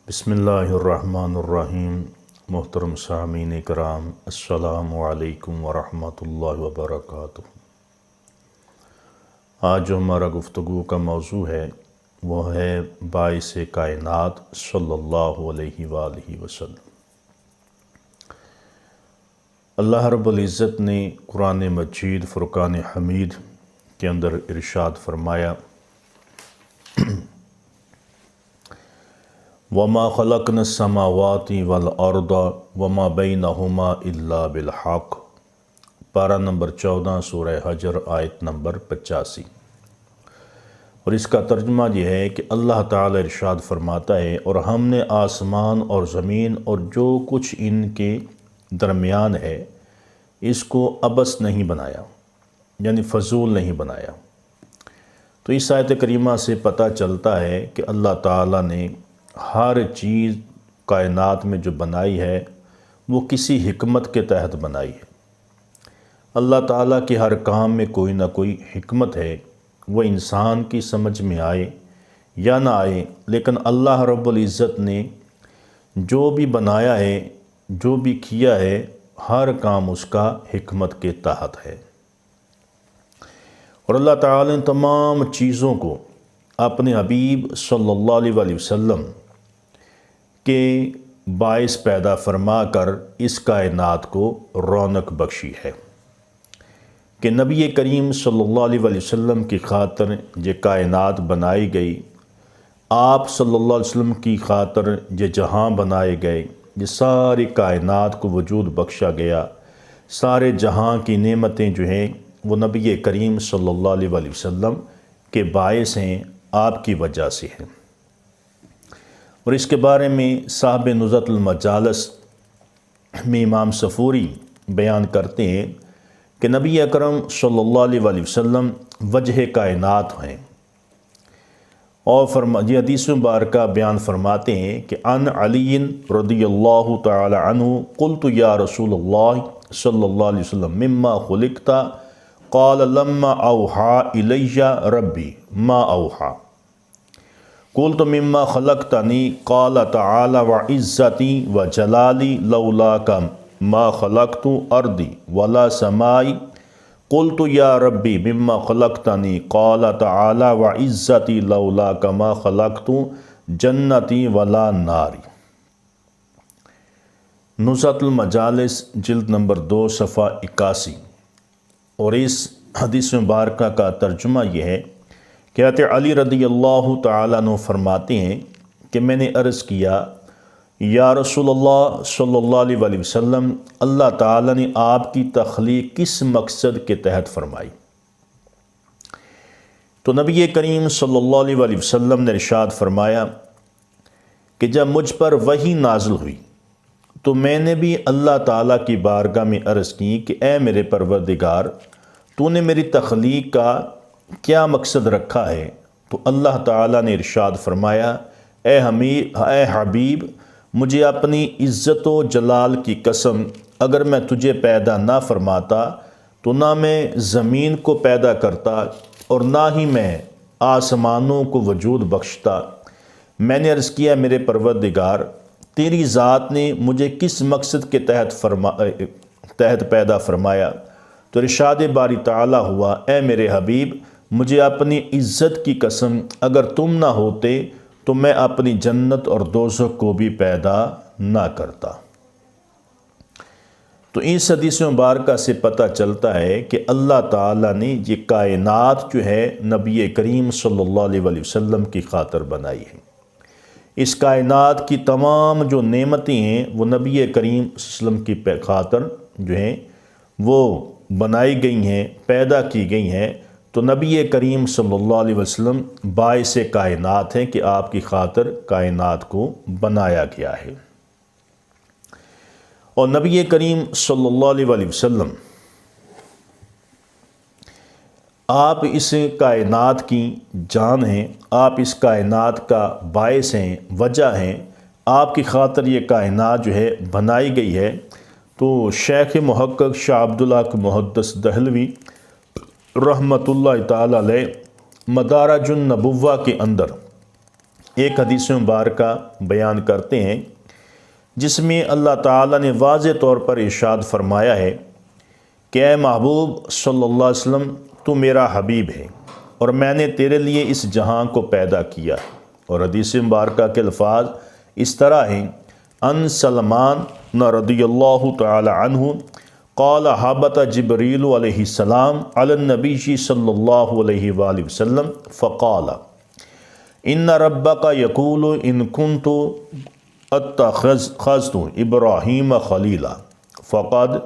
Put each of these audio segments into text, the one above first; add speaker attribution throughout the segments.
Speaker 1: بسم اللہ الرحمن الرحیم۔ محترم سامعین کرام، السلام علیکم ورحمۃ اللہ وبرکاتہ۔ آج جو ہمارا گفتگو کا موضوع ہے وہ ہے باعث کائنات صلی اللہ علیہ وآلہ وسلم۔ اللہ رب العزت نے قرآن مجید فرقان حمید کے اندر ارشاد فرمایا، وَمَا خَلَقْنَا السَّمَاوَاتِ وَالْأَرْضَ وَمَا بَيْنَهُمَا إِلَّا بِالْحَقِّ، پارہ نمبر 14 سورہ حجر آیت نمبر 85۔ اور اس کا ترجمہ یہ ہے کہ اللہ تعالی ارشاد فرماتا ہے، اور ہم نے آسمان اور زمین اور جو کچھ ان کے درمیان ہے اس کو عبث نہیں بنایا، یعنی فضول نہیں بنایا۔ تو اس آیت کریمہ سے پتہ چلتا ہے کہ اللہ تعالیٰ نے ہر چیز کائنات میں جو بنائی ہے وہ کسی حکمت کے تحت بنائی ہے۔ اللہ تعالیٰ کے ہر کام میں کوئی نہ کوئی حکمت ہے، وہ انسان کی سمجھ میں آئے یا نہ آئے، لیکن اللہ رب العزت نے جو بھی بنایا ہے، جو بھی کیا ہے، ہر کام اس کا حکمت کے تحت ہے۔ اور اللہ تعالیٰ نے تمام چیزوں کو اپنے حبیب صلی اللہ علیہ وسلم کے باعث پیدا فرما کر اس کائنات کو رونق بخشی ہے کہ نبی کریم صلی اللہ علیہ وسلم کی خاطر یہ کائنات بنائی گئی، آپ صلی اللہ علیہ وسلم کی خاطر یہ جہاں بنائے گئے، یہ ساری کائنات کو وجود بخشا گیا۔ سارے جہاں کی نعمتیں جو ہیں وہ نبی کریم صلی اللہ علیہ وسلم کے باعث ہیں، آپ کی وجہ سے ہیں۔ اور اس کے بارے میں صاحب نزہۃ المجالس میں امام صفوری بیان کرتے ہیں کہ نبی اکرم صلی اللہ علیہ وسلم وجہ کائنات ہیں، اور یہ حدیث مبارکہ بیان فرماتے ہیں کہ عن علی رضی اللہ تعالی عنہ قلت یا رسول اللہ صلی اللہ علیہ وسلم مما خلقت قال لما اوحا الی ربی ما اوحا قلت مما خلقتنی قال تعالی وعزتی وجلالی لولاک ما خلقت ارضی ولا سمائی قلت یا ربی مما خلقتنی قال تعالی وعزتی لولاک ما خلقت جنتی ولا ناری۔ نزہۃ المجالس جلد نمبر 2 صفحہ 81۔ اور اس حدیث مبارکہ کا ترجمہ یہ ہے کہ حضرت علی رضی اللہ تعالیٰ عنہ فرماتے ہیں کہ میں نے عرض کیا، یا رسول اللہ صلی اللہ علیہ وسلم، اللہ تعالیٰ نے آپ کی تخلیق کس مقصد کے تحت فرمائی؟ تو نبی کریم صلی اللہ علیہ وسلم نے ارشاد فرمایا کہ جب مجھ پر وحی نازل ہوئی تو میں نے بھی اللہ تعالیٰ کی بارگاہ میں عرض کی کہ اے میرے پروردگار، تو نے میری تخلیق کا کیا مقصد رکھا ہے؟ تو اللہ تعالیٰ نے ارشاد فرمایا، اے حبیب، مجھے اپنی عزت و جلال کی قسم، اگر میں تجھے پیدا نہ فرماتا تو نہ میں زمین کو پیدا کرتا اور نہ ہی میں آسمانوں کو وجود بخشتا۔ میں نے عرض کیا، میرے پروردگار، تیری ذات نے مجھے کس مقصد کے تحت پیدا فرمایا؟ تو ارشاد باری تعالیٰ ہوا، اے میرے حبیب، مجھے اپنی عزت کی قسم، اگر تم نہ ہوتے تو میں اپنی جنت اور دوزخ کو بھی پیدا نہ کرتا۔ تو اس حدیث مبارکہ سے پتہ چلتا ہے کہ اللہ تعالیٰ نے یہ کائنات جو ہے نبی کریم صلی اللہ علیہ وسلم کی خاطر بنائی ہے۔ اس کائنات کی تمام جو نعمتیں ہیں وہ نبی کریم صلی اللہ علیہ وسلم کی خاطر جو ہیں وہ بنائی گئی ہیں، پیدا کی گئی ہیں۔ تو نبی کریم صلی اللہ علیہ وسلم باعث کائنات ہیں کہ آپ کی خاطر کائنات کو بنایا گیا ہے۔ اور نبی کریم صلی اللہ علیہ وسلم آپ اس کائنات کی جان ہیں، آپ اس کائنات کا باعث ہیں، وجہ ہیں، آپ کی خاطر یہ کائنات جو ہے بنائی گئی ہے۔ تو شیخ محقق شاہ عبدالحق محدث دہلوی رحمۃ اللہ تعالی علیہ مدارج النبوہ کے اندر ایک حدیث مبارکہ بیان کرتے ہیں جس میں اللہ تعالیٰ نے واضح طور پر ارشاد فرمایا ہے کہ اے محبوب صلی اللہ علیہ وسلم تو میرا حبیب ہے اور میں نے تیرے لیے اس جہاں کو پیدا کیا۔ اور حدیث مبارکہ کے الفاظ اس طرح ہیں، ان سلمان رضی اللہ تعالی عنہ قال حبت جبریل علیہ السلام علی النبی صلی اللہ علیہ وآلہ وسلم فقال ان ربک یقول ان کنت اتخذت ابراہیم خلیلا فقد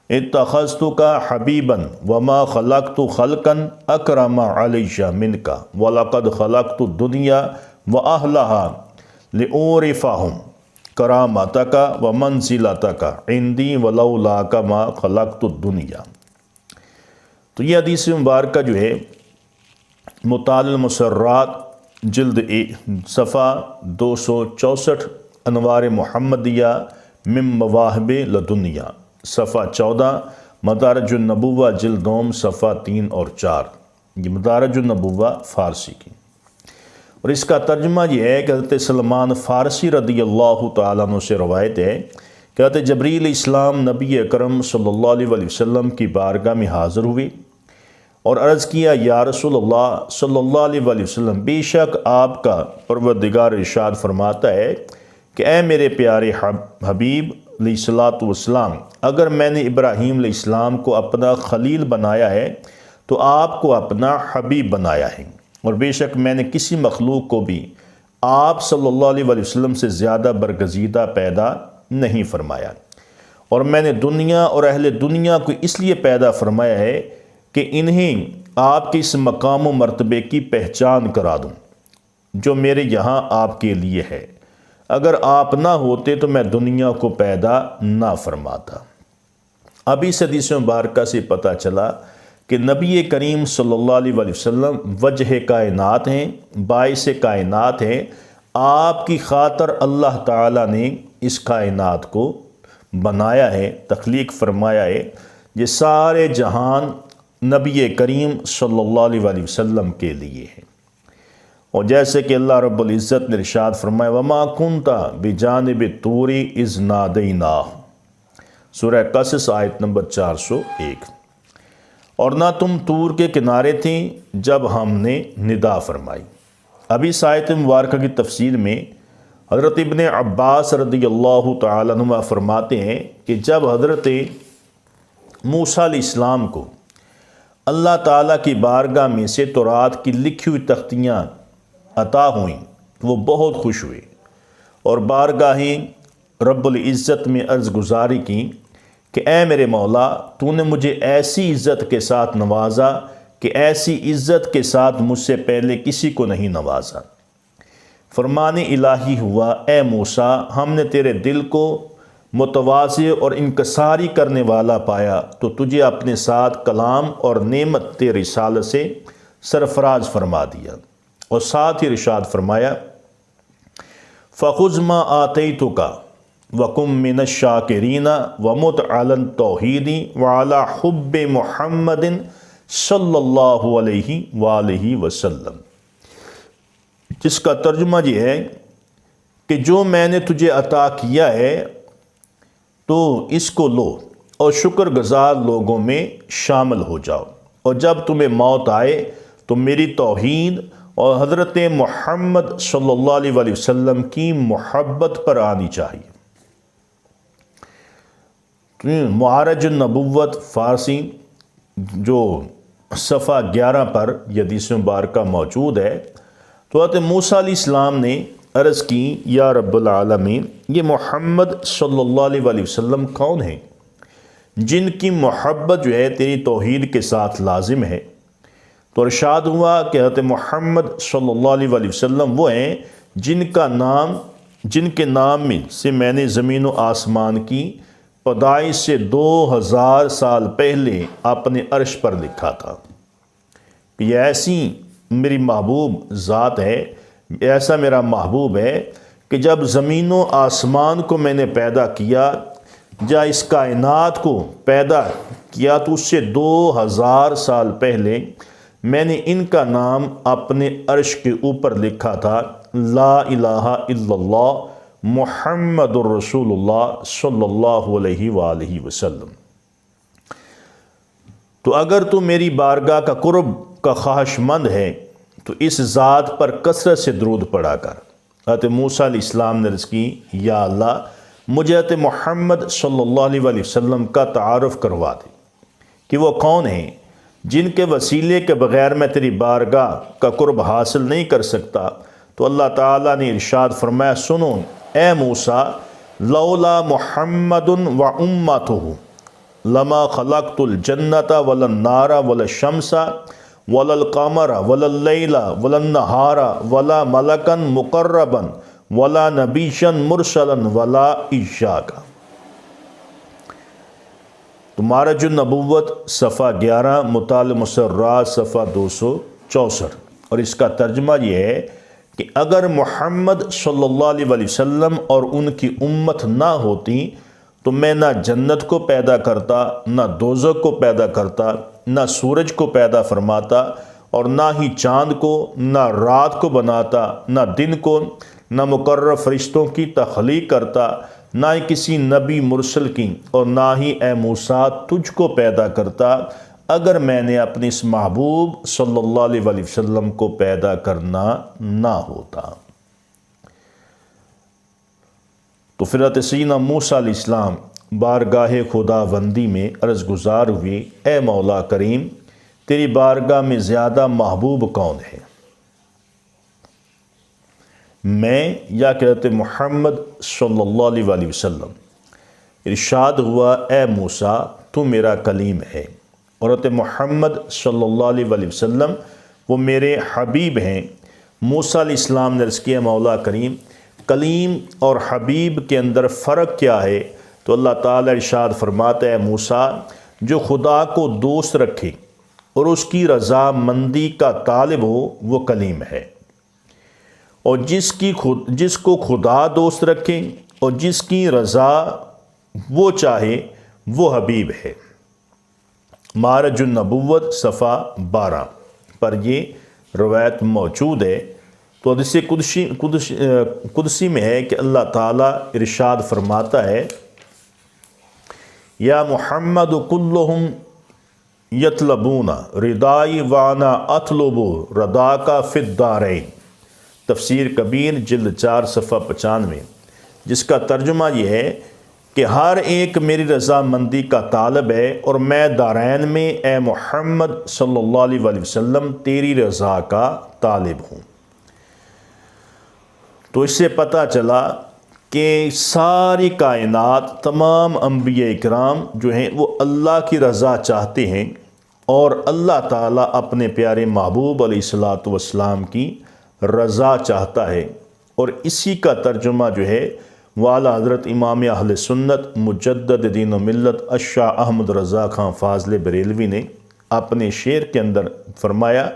Speaker 1: اتخذتک حبیبا وما خلقت خلقا اکرم علی منک ولقد خلقت الدنیا واہلها لأعرفهم کرامتک ومنزلتک عندی ولولاک ما خلقت الدنیا۔ تو یہ حدیث مبارکہ جو ہے مطال المسرات جلد صفحہ 264 انوار محمدیہ من مواہب لدنیا، صفحہ 14 مدارج النبوہ جلد دوم صفحہ 3 اور 4، یہ مدارج النبوہ فارسی کی۔ اور اس کا ترجمہ یہ ہے کہ حضرت سلمان فارسی رضی اللہ تعالیٰ عنہ سے روایت ہے کہ حضرت جبریل علیہ السلام نبی اکرم صلی اللہ علیہ وسلم کی بارگاہ میں حاضر ہوئے اور عرض کیا، یا رسول اللہ صلی اللہ علیہ وسلم، بے شک آپ کا پروردگار ارشاد فرماتا ہے کہ اے میرے پیارے حبیب علیہ السلام، اگر میں نے ابراہیم علیہ السلام کو اپنا خلیل بنایا ہے تو آپ کو اپنا حبیب بنایا ہے، اور بے شک میں نے کسی مخلوق کو بھی آپ صلی اللہ علیہ وسلم سے زیادہ برگزیدہ پیدا نہیں فرمایا، اور میں نے دنیا اور اہل دنیا کو اس لیے پیدا فرمایا ہے کہ انہیں آپ کے اس مقام و مرتبے کی پہچان کرا دوں جو میرے یہاں آپ کے لیے ہے، اگر آپ نہ ہوتے تو میں دنیا کو پیدا نہ فرماتا۔ اب اس حدیث مبارکہ سے پتہ چلا کہ نبی کریم صلی اللہ علیہ وسلم وجہ کائنات ہیں، باعث کائنات ہیں، آپ کی خاطر اللہ تعالیٰ نے اس کائنات کو بنایا ہے، تخلیق فرمایا ہے۔ یہ سارے جہان نبی کریم صلی اللہ علیہ وسلم کے لیے ہے، اور جیسے کہ اللہ رب العزت نے ارشاد فرمایا وما کنت بجانب الطور اذ نادیناہ، سورہ قصص آیت نمبر 401، اور نہ تم طور کے کنارے تھیں جب ہم نے ندا فرمائی۔ ابھی اس آیت مبارکہ کی تفسیر میں حضرت ابن عباس رضی اللہ تعالیٰ عنہ فرماتے ہیں کہ جب حضرت موسیٰ علیہ السلام کو اللہ تعالیٰ کی بارگاہ میں سے تورات کی لکھی ہوئی تختیاں عطا ہوئیں تو وہ بہت خوش ہوئے اور بارگاہیں رب العزت میں عرض گزاری کی کہ اے میرے مولا، تو نے مجھے ایسی عزت کے ساتھ نوازا کہ ایسی عزت کے ساتھ مجھ سے پہلے کسی کو نہیں نوازا۔ فرمان الہی ہوا، اے موسیٰ، ہم نے تیرے دل کو متواضع اور انکساری کرنے والا پایا تو تجھے اپنے ساتھ کلام اور نعمت رسالت سے سرفراز فرما دیا، اور ساتھ ہی ارشاد فرمایا فَخُذْ مَا آتَيْتُكَ وَكُن مِّنَ الشَّاكِرِينَ وَمُتْ عَلَى التَّوْحِيدِ وَعَلَى حُبِّ مُحَمَّدٍ صلی اللہ علیہ وآلہ وسلم، جس کا ترجمہ یہ ہے کہ جو میں نے تجھے عطا کیا ہے تو اس کو لو اور شکر گزار لوگوں میں شامل ہو جاؤ، اور جب تمہیں موت آئے تو میری توحید اور حضرت محمد صلی اللہ علیہ وسلم کی محبت پر آنی چاہیے۔ معارج النبوت فارسی جو صفحہ 11 پر یہ حدیث مبارکہ موجود ہے، تو حضرت موسیٰ علیہ السلام نے عرض کی، یا رب العالمین، یہ محمد صلی اللہ علیہ وسلم کون ہیں جن کی محبت جو ہے تیری توحید کے ساتھ لازم ہے؟ تو ارشاد ہوا کہ حضرت محمد صلی اللہ علیہ وسلم وہ ہیں جن کے نام میں سے میں نے زمین و آسمان کی پیدائش سے 2000 سال پہلے اپنے عرش پر لکھا تھا۔ یہ ایسی میری محبوب ذات ہے، ایسا میرا محبوب ہے کہ جب زمین و آسمان کو میں نے پیدا کیا، جا اس کائنات کو پیدا کیا، تو اس سے 2000 سال پہلے میں نے ان کا نام اپنے عرش کے اوپر لکھا تھا، لا الہ الا اللہ محمد الرسول اللہ صلی اللہ علیہ وآلہ وسلم۔ تو اگر تو میری بارگاہ کا قرب کا خواہش مند ہے تو اس ذات پر کثرت سے درود پڑھا کر۔ حضرت موسیٰ علیہ السلام نے عرض کی، یا اللہ مجھے حضرت محمد صلی اللہ علیہ وآلہ وسلم کا تعارف کروا دے کہ وہ کون ہیں جن کے وسیلے کے بغیر میں تیری بارگاہ کا قرب حاصل نہیں کر سکتا۔ تو اللہ تعالیٰ نے ارشاد فرمایا، سنو اے موسیٰ، لولا محمد و امتہ لما خلقت الجنت ولا النار ولا الشمس ولا القمر ولا اللیل ولا النہار ولا ملکا مقربا ولا نبیا مرسلا ولا عشاقا۔ تو معرج النبوت صفحہ 11، مطالع مسرات صفحہ 264۔ اور اس کا ترجمہ یہ ہے کہ اگر محمد صلی اللہ علیہ وآلہ وسلم اور ان کی امت نہ ہوتی تو میں نہ جنت کو پیدا کرتا، نہ دوزخ کو پیدا کرتا، نہ سورج کو پیدا فرماتا، اور نہ ہی چاند کو، نہ رات کو بناتا، نہ دن کو، نہ مقرر فرشتوں کی تخلیق کرتا، نہ ہی کسی نبی مرسل کی، اور نہ ہی اے موسیٰ تجھ کو پیدا کرتا اگر میں نے اپنے اس محبوب صلی اللہ علیہ وآلہ وسلم کو پیدا کرنا نہ ہوتا۔ تو پھر حضرت سیدنا موسیٰ علیہ السلام بارگاہ خداوندی میں عرض گزار ہوئے، اے مولا کریم تیری بارگاہ میں زیادہ محبوب کون ہے، میں یا کہ حضرت محمد صلی اللہ علیہ وآلہ وسلم؟ ارشاد ہوا، اے موسیٰ تو میرا کلیم ہے، اور حضرت محمد صلی اللہ علیہ وآلہ وسلم وہ میرے حبیب ہیں۔ موسیٰ علیہ السلام نے عرض کیا، مولا کریم کلیم اور حبیب کے اندر فرق کیا ہے؟ تو اللہ تعالیٰ ارشاد فرماتا ہے، موسیٰ جو خدا کو دوست رکھے اور اس کی رضا مندی کا طالب ہو وہ کلیم ہے، اور جس کو خدا دوست رکھے اور جس کی رضا وہ چاہے وہ حبیب ہے۔ معرج النبوت صفحہ 12 پر یہ روایت موجود ہے۔ تو حدیث قدسی میں ہے کہ اللہ تعالیٰ ارشاد فرماتا ہے، یا محمد کلہم یطلبون ردائی وانا اطلب رداک فی الدارین۔ تفسیر کبیر جلد 4 صفحہ 95، جس کا ترجمہ یہ ہے کہ ہر ایک میری رضا مندی کا طالب ہے، اور میں دارین میں اے محمد صلی اللہ علیہ وآلہ وسلم تیری رضا کا طالب ہوں۔ تو اس سے پتہ چلا کہ ساری کائنات، تمام انبیاء اکرام جو ہیں وہ اللہ کی رضا چاہتے ہیں، اور اللہ تعالیٰ اپنے پیارے محبوب علیہ الصلوۃ والسلام کی رضا چاہتا ہے۔ اور اسی کا ترجمہ جو ہے والا حضرت امام اہل سنت مجدد دین و ملت الشاہ احمد رضا خان فاضل بریلوی نے اپنے شعر کے اندر فرمایا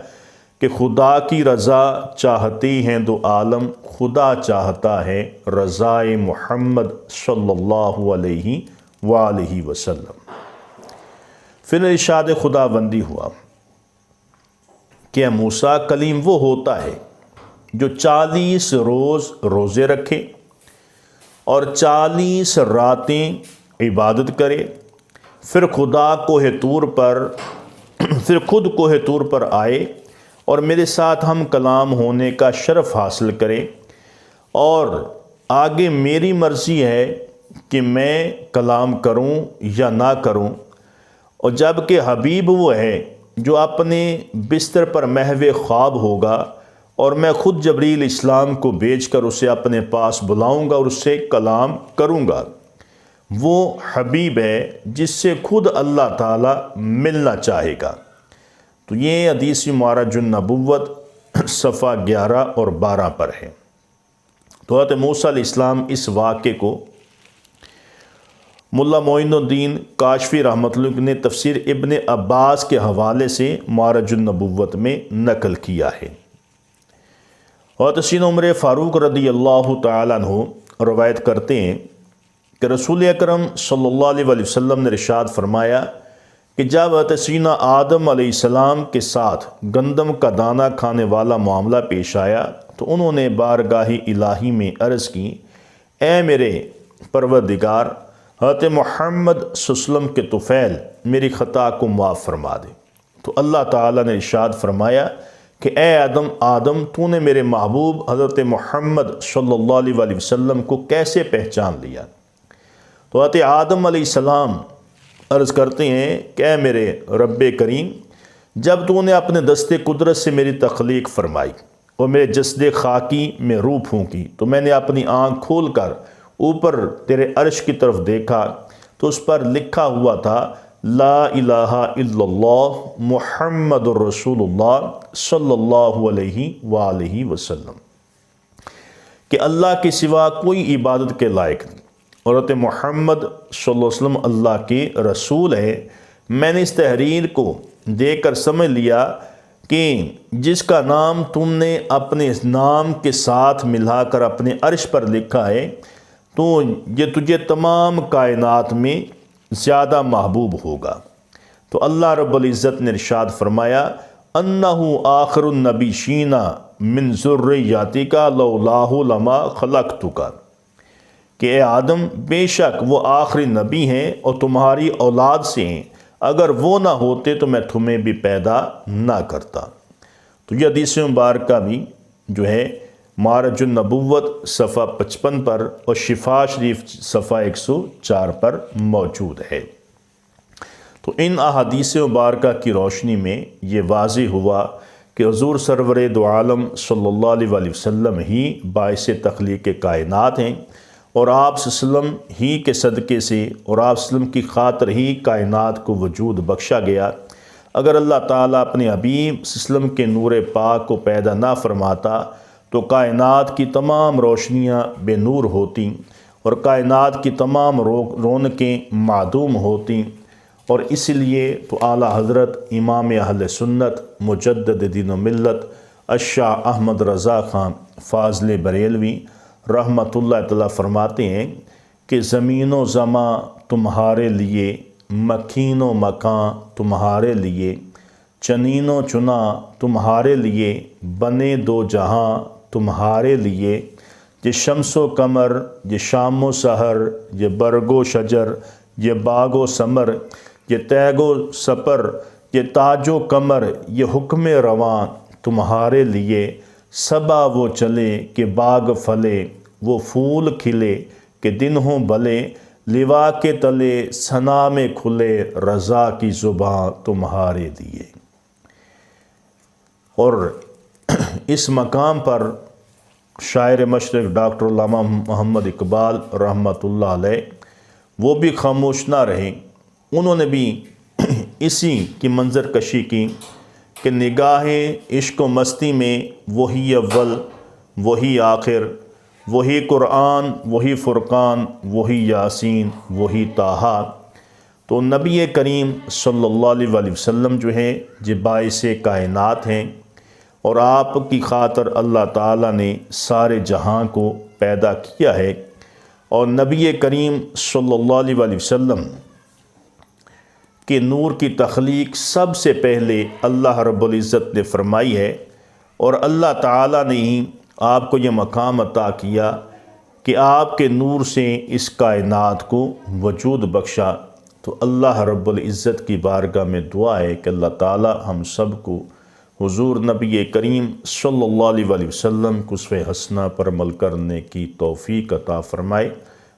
Speaker 1: کہ خدا کی رضا چاہتی ہیں دو عالم، خدا چاہتا ہے رضائے محمد صلی اللہ علیہ وآلہ وسلم۔ پھر ارشاد خداوندی ہوا کہ موسیٰ کلیم وہ ہوتا ہے جو 40 روز روزے رکھے اور 40 راتیں عبادت کرے، پھر خود کوہ طور پر آئے اور میرے ساتھ ہم کلام ہونے کا شرف حاصل کرے، اور آگے میری مرضی ہے کہ میں کلام کروں یا نہ کروں، اور جب کہ حبیب وہ ہے جو اپنے بستر پر محو خواب ہوگا، اور میں خود جبریل اسلام کو بھیج کر اسے اپنے پاس بلاؤں گا اور اس سے کلام کروں گا۔ وہ حبیب ہے جس سے خود اللہ تعالیٰ ملنا چاہے گا۔ تو یہ حدیث معرج النبوت صفحہ 11 اور 12 پر ہے۔ تو حضرت موسیٰ علیہ السلام اس واقعے کو ملا معین الدین کاشفی رحمۃ اللہ نے تفسیر ابن عباس کے حوالے سے معرج النبوت میں نقل کیا ہے۔ حضرت سیدنا عمر فاروق رضی اللہ تعالیٰ عنہ روایت کرتے ہیں کہ رسول اکرم صلی اللہ علیہ وآلہ وسلم نے ارشاد فرمایا کہ جب حضرت سیدنا آدم علیہ السلام کے ساتھ گندم کا دانہ کھانے والا معاملہ پیش آیا، تو انہوں نے بارگاہ الہی میں عرض کی، اے میرے پروردگار، حضرت محمد صلی اللہ علیہ وسلم کے طفیل میری خطا کو معاف فرما دے۔ تو اللہ تعالیٰ نے ارشاد فرمایا کہ اے آدم تو نے میرے محبوب حضرت محمد صلی اللہ علیہ وسلم کو کیسے پہچان لیا؟ تو حضرت آدم علیہ السلام عرض کرتے ہیں کہ اے میرے رب کریم، جب تو نے اپنے دست قدرت سے میری تخلیق فرمائی اور میرے جسد خاکی میں روح پھونکی تو میں نے اپنی آنکھ کھول کر اوپر تیرے عرش کی طرف دیکھا تو اس پر لکھا ہوا تھا لا الہ الا اللہ محمد الرسول اللہ صلی اللہ علیہ وآلہ وسلم، کہ اللہ کے سوا کوئی عبادت کے لائق نہیں اور حضرت محمد صلی اللہ علیہ وسلم اللہ کے رسول ہے۔ میں نے اس تحریر کو دیکھ کر سمجھ لیا کہ جس کا نام تم نے اپنے نام کے ساتھ ملا کر اپنے عرش پر لکھا ہے تو یہ تجھے تمام کائنات میں زیادہ محبوب ہوگا۔ تو اللہ رب العزت نے ارشاد فرمایا انہو آخر النبیشین من ذریتک لولاہ لما خلقتک، کہ اے آدم بے شک وہ آخری نبی ہیں اور تمہاری اولاد سے ہیں، اگر وہ نہ ہوتے تو میں تمہیں بھی پیدا نہ کرتا۔ تو یہ حدیث مبارکہ بھی جو ہے معرج النبوت صفحہ 55 پر اور شفا شریف صفحہ 104 پر موجود ہے۔ تو ان احادیث مبارکہ کی روشنی میں یہ واضح ہوا کہ حضور سرور دو عالم صلی اللہ علیہ وسلم ہی باعث تخلیق کائنات ہیں اور آپ صلی اللہ علیہ وسلم ہی کے صدقے سے اور آپ صلی اللہ علیہ وسلم کی خاطر ہی کائنات کو وجود بخشا گیا۔ اگر اللہ تعالیٰ اپنے حبیب صلی اللہ علیہ وسلم کے نور پاک کو پیدا نہ فرماتا تو کائنات کی تمام روشنیاں بے نور ہوتیں اور کائنات کی تمام رونقیں معدوم ہوتیں، اور اس لیے تو اعلیٰ حضرت امام اہل سنت مجدد دین و ملت الشاہ احمد رضا خان فاضل بریلوی رحمۃ اللہ تعالیٰ فرماتے ہیں کہ زمین و زماں تمہارے لیے، مکین و مکان تمہارے لیے، چنین و چنا تمہارے لیے، بنے دو جہاں تمہارے لیے، یہ شمس و قمر، یہ شام و سحر، یہ برگ و شجر، یہ باغ و ثمر، یہ تیگ و سپر، یہ تاج و قمر، یہ حکم رواں تمہارے لیے، صبا وہ چلے کہ باغ پھلے، وہ پھول کھلے کہ دن ہوں بھلے، لوا کے تلے ثنا میں کھلے، رضا کی زباں تمہارے لیے۔ اور اس مقام پر شاعر مشرق ڈاکٹر علامہ محمد اقبال رحمۃ اللہ علیہ وہ بھی خاموش نہ رہے، انہوں نے بھی اسی کی منظر کشی کی کہ نگاہ عشق و مستی میں وہی اول وہی آخر، وہی قرآن وہی فرقان وہی یاسین وہی طٰہٰ۔ تو نبی کریم صلی اللہ علیہ وسلم جو ہیں یہ باعث کائنات ہیں اور آپ کی خاطر اللہ تعالیٰ نے سارے جہاں کو پیدا کیا ہے، اور نبی کریم صلی اللہ علیہ وسلم کہ نور کی تخلیق سب سے پہلے اللہ رب العزت نے فرمائی ہے، اور اللہ تعالیٰ نے ہی آپ کو یہ مقام عطا کیا کہ آپ کے نور سے اس کائنات کو وجود بخشا۔ تو اللہ رب العزت کی بارگاہ میں دعا ہے کہ اللہ تعالیٰ ہم سب کو حضور نبی کریم صلی اللہ علیہ وسلم کو اسوہ حسنہ پر عمل کرنے کی توفیق عطا فرمائے۔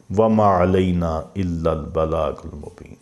Speaker 1: وما علینا الا البلاغ المبین۔